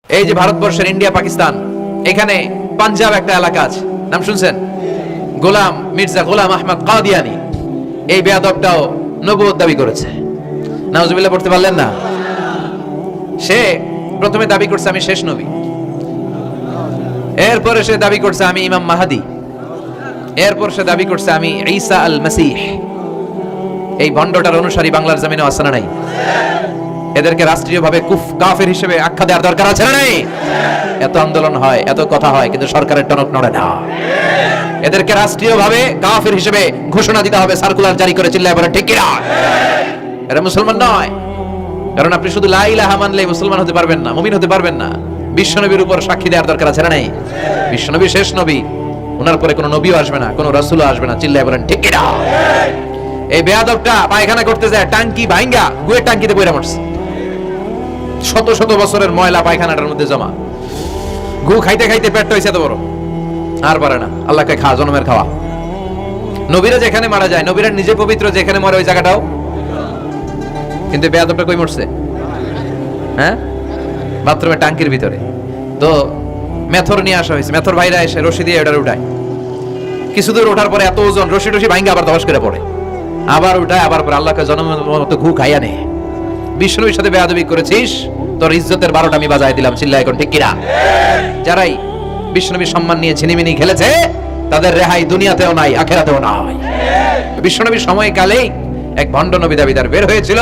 এই যে ভারতবর্ষের ইন্ডিয়া পাকিস্তান, এখানে পাঞ্জাব একটা এলাকা আছে, নাম শুনছেন? গোলাম মির্জা গোলাম আহমদ কাদিয়ানি, এই বেয়াদবটাও নবুয়ত দাবি করেছে। নাউজুবিল্লাহ পড়তে পারলেন না? সে প্রথমে দাবি করছে আমি শেষ নবী, এরপরে সে দাবি করছে আমি ইমাম মাহাদি, এরপর সে দাবি করছে আমি ঈসা আল মাসিহ। এই ভণ্ডটার অনুসারী বাংলার জমিনে আছে না নাই? এদেরকে রাষ্ট্রীয়ভাবে কাফের হিসেবে আখ্যা দেওয়ার দরকার আছে না নাই? এত আন্দোলন হয়, এত কথা হয়, কিন্তু সরকারের টনক নড়ে না। এদেরকে রাষ্ট্রীয়ভাবে কাফের হিসেবে ঘোষণা দিতে হবে, সার্কুলার জারি করে চিল্লায় বলে ঠিক কিনা? এরা মুসলমান নয়, কারণ আপনি শুধু লা ইলাহা মানলে মুসলমান হতে পারবেন না, মুমিন হতে পারবেন না। বিশ্বনবীর উপর সাক্ষী দেওয়ার দরকার আছে না নাই? বিশ্বনবী শেষ নবী, ওনার পরে কোনো নবীও আসবে না, কোনো রাসূলও আসবে না, চিল্লায় বলেন ঠিক কিনা? এই বেয়াদবটা পায়খানা করতে যায়, টাঙ্কি ভাঙ্গা গুয়ে টাঙ্কিতে পয়রা মরছে। শত শত বছরের ময়লা পায়খানাটার মধ্যে জমা, গু খাইতে খাইতে পেটটা হইছে এত বড়, আর পারে না। আল্লাহকে খাওয়া, জন্মের খাওয়া। নবীরা যেখানে মারা যায়, নবীরা নিজে পবিত্র, যেখানে মরে ওই জায়গাটাও, কিন্তু বেয়াদবটা কই মরছে? হ্যাঁ, বাথরুমের টাঙ্কির ভিতরে। তো মেথর নিয়ে আসা হয়েছে, মেথর ভাইরা এসে রশি দিয়ে ওটার উঠায়। কিছু দূর ওঠার পরে এত ওজন, রশি টশি ভাঙ্গা আবার ধস করে পড়ে, আবার উঠায়, আবার পরে আল্লাহকে জন্মের মতো ঘু খাইয়া নে। বিষ্ণুর সাথে বেয়াদবি করেছিস, তোর ইজ্জতের 12টা আমি বাজায় দিলাম, চিল্লা এখন ঠিক কিনা? যারাই বিষ্ণুনবীর সম্মান নিয়ে ছিনিমিনি খেলেছে, তাদের রেহাই দুনিয়াতেও নাই, আখিরাতেও নাই। বিষ্ণুনবীর সময়কালেই এক ভণ্ড নবী দাবিদার বের হয়েছিল,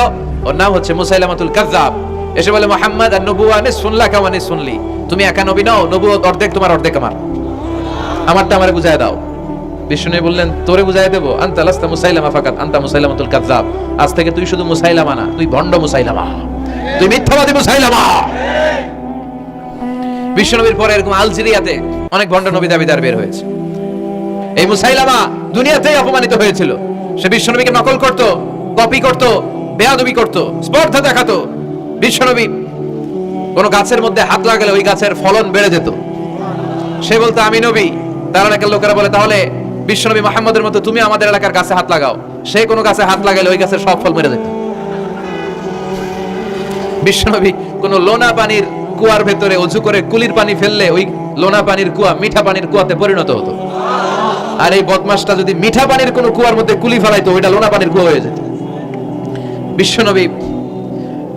ওর নাম হচ্ছে মুসাইলামাতুল কাযযাব। এসে বলে মুহাম্মদ আর নবুওয়া নিসফুন লাকা ওয়া নিসফুন লি, তুমি একা নবী নও, নবুয়ত অর্ধেক তোমার, অর্ধেক আমার, আমারটা আমারে বুঝায় দাও। বিষ্ণু বললেন তোরে বুঝাই দেবো, আনতা লাস্তা মুসাইলামা ফাকাত আনতা মুসাইলামাতুল কাযযাব। আজ থেকে তুই শুধু মুসাইলামা না, তুই ভণ্ড মুসাইলামা, তুই মিথ্যাবাদী মুসাইলামা। বিশ্বনবীর পরে এরকম আলজেরিয়াতে অনেক ভণ্ড নবী দাবিদার বের হয়েছে। এই মুসাইলামা দুনিয়াতেই অপমানিত হয়েছিল। সে বিশ্বনবীকে নকল করত, কপি করত, বেয়াদবি করত, স্পর্ধা দেখাতো। বিশ্বনবী কোন গাছের মধ্যে হাত লাগালে ওই গাছের ফলন বেড়ে যেত। সে বলতো আমি নবী, তার এলাকার লোকেরা বলে তাহলে বিশ্বনবী মুহাম্মদের মতো তুমি আমাদের এলাকার গাছে হাত লাগাও। সে কোনো গাছে হাত লাগালে ওই গাছের সব ফল মেরে যেত। বিশ্বনবী কোন লোনা পানির কুয়ার ভেতরে অজু করে কুলির পানি ফেললে ওই লোনা পানির কুয়া মিঠা পানির কুয়াতে পরিণত হতো। আর এই বদমাশটা যদি মিঠা পানির কোন কুয়ার মধ্যে কুলি ফেলাইতো, ওইটা লোনা পানির কুয়া হয়ে যেত। বিশ্বনবী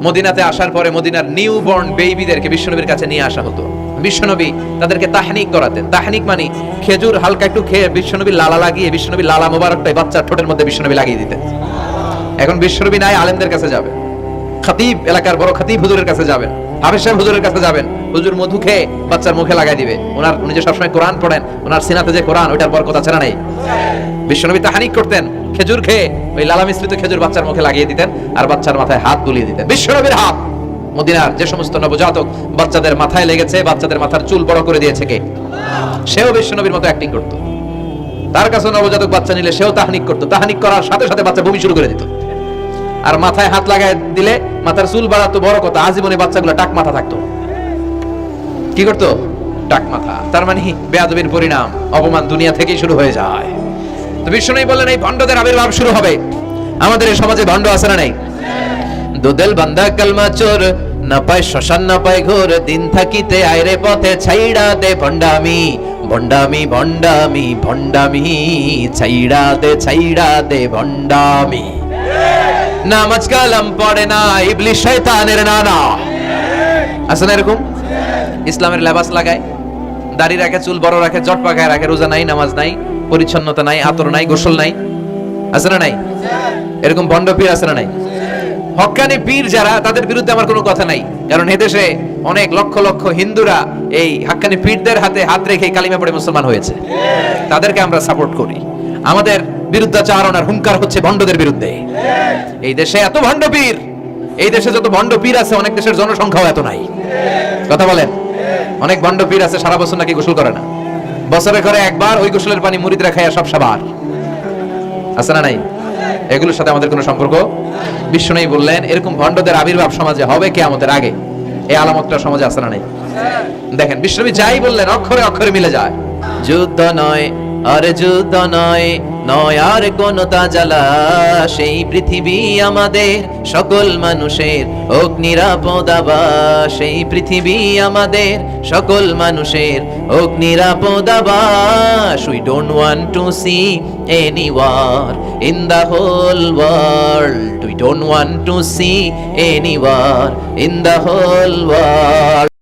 মদিনাতে আসার পরে মদিনার নিউ বর্ন বেবিদেরকে বিশ্বনবীর কাছে নিয়ে আসা হতো। বিশ্বনবী তাদেরকে তাহনিক করাতেন। তাহনিক মানে খেজুর হালকা একটু খেয়ে বিশ্বনবী লালা লাগিয়ে, বিশ্বনবী লালা মোবারকটাই বাচ্চার ঠোঁটের মধ্যে বিশ্বনবী লাগিয়ে দিতেন। এখন বিশ্বনবী নাই, আলেমদের কাছে যাবেন, খতিব, এলাকার বড় খতিব হুজুরের কাছে যাবেন, হাফেজ সাহেব হুজুরের কাছে যাবেন, হুজুর মধু খেয়ে বাচ্চার মুখে লাগাই দিবে। উনি যে সবসময় কোরআন পড়েন, ওনার সিনাতে যে কোরআন, ওইটার বরকত আছে না নাই? বিশ্বনবী তাহনিক করতেন, খেজুর খেয়ে ওই লালা মিশ্রিত খেজুর বাচ্চার মুখে লাগিয়ে দিতেন, আর বাচ্চার মাথায় হাত বুলিয়ে দিতেন। বিশ্বনবীর হাত মদিনার যে সমস্ত নবজাতক বাচ্চাদের মাথায় লেগেছে, বাচ্চাদের মাথার চুল বড় করে দিয়েছে কে? সেও বিশ্বনবীর মতো অ্যাক্টিং করত। তার কাছে নবজাতক বাচ্চা নিলে সেও তাহনিক করত। তাহনিক করার সাথে সাথে বাচ্চা বমি শুরু করে দিত। আর মাথায় হাত লাগায় দিলে মাথার চুল বাড়াতো, বড় কথা, আজীবনে বাচ্চাগুলো টাক মাথা থাকতো। কি করতো? টাক মাথা। তার মানে বেয়াদবির পরিণাম, অপমান দুনিয়া থেকেই শুরু হয়ে যায়। তো বিশ্বনবী বললেন এই ভণ্ডদের আবির্ভাব শুরু হবে। আমাদের এই সমাজে ভণ্ড আছে না নাই? দুদেল বান্দা কালমা চোর, না পায় শ্মশান না পায় ঘোর, দিন থাকিতে আইরে পথে ছাইড়া দে ভণ্ডামি, ভণ্ডামি ভণ্ডামি ভণ্ডামি, ছাইড়া দে ভণ্ডামি। নামাজ কালাম পড়ে না, ইবলিশ শয়তানের নানা। আছে না এরকম? ইসলামের লেবাস লাগায়, দাড়ি রাখে, চুল বড় রাখে, জট পাকায় রাখে, রোজা নাই, নামাজ নাই, পরিচ্ছন্নতা নাই, আতর নাই, গোসল নাই। আছে না নাই? এরকম ভণ্ড পীর আছে না নাই? হক্কানি পীর যারা, তাদের বিরুদ্ধে আমার কোনো কথা নাই, কারণ এদেশে অনেক লক্ষ লক্ষ হিন্দুরা এই হক্কানি পীরদের হাতে হাত রেখে কালিমা পড়ে মুসলমান হয়েছে। তাদেরকে আমরা সাপোর্ট করি। আমাদের বিরুদ্ধাচারণার হুঙ্কার হচ্ছে ভণ্ডদের বিরুদ্ধে। এই দেশে এত ভণ্ড পীর, এই দেশে যত ভণ্ড পীর আছে, অনেক দেশের জনসংখ্যাও এত নাই। কথা বলেন? অনেক ভণ্ড পীর আছে সারা বছর নাকি গোসল করে না, বছরে করে একবার ওই গোসলের পানি মুরিদরা খায় সব সাবার। আছে না নাই? এগুলোর সাথে আমাদের কোনো সম্পর্ক। বিশ্বনবী বললেন এরকম ভণ্ডদের আবির্ভাব সমাজে হবে কিয়ামতের আগে। এই আলামতটা সমাজে আছে না নাই? দেখেন বিশ্বনবী যাই বললেন অক্ষরে অক্ষরে মিলে যায়। যুদ্ধ নয়, আরে যুদ্ধ নয়, নয় আর কোন তাজালা, সেই পৃথিবী আমাদের সকল মানুষের হোক নিরাপদ আবাস, সেই পৃথিবী আমাদের সকল মানুষের হোক নিরাপদ আবাস। We don't want to see any war in the whole world. We don't want to see any war in the whole world.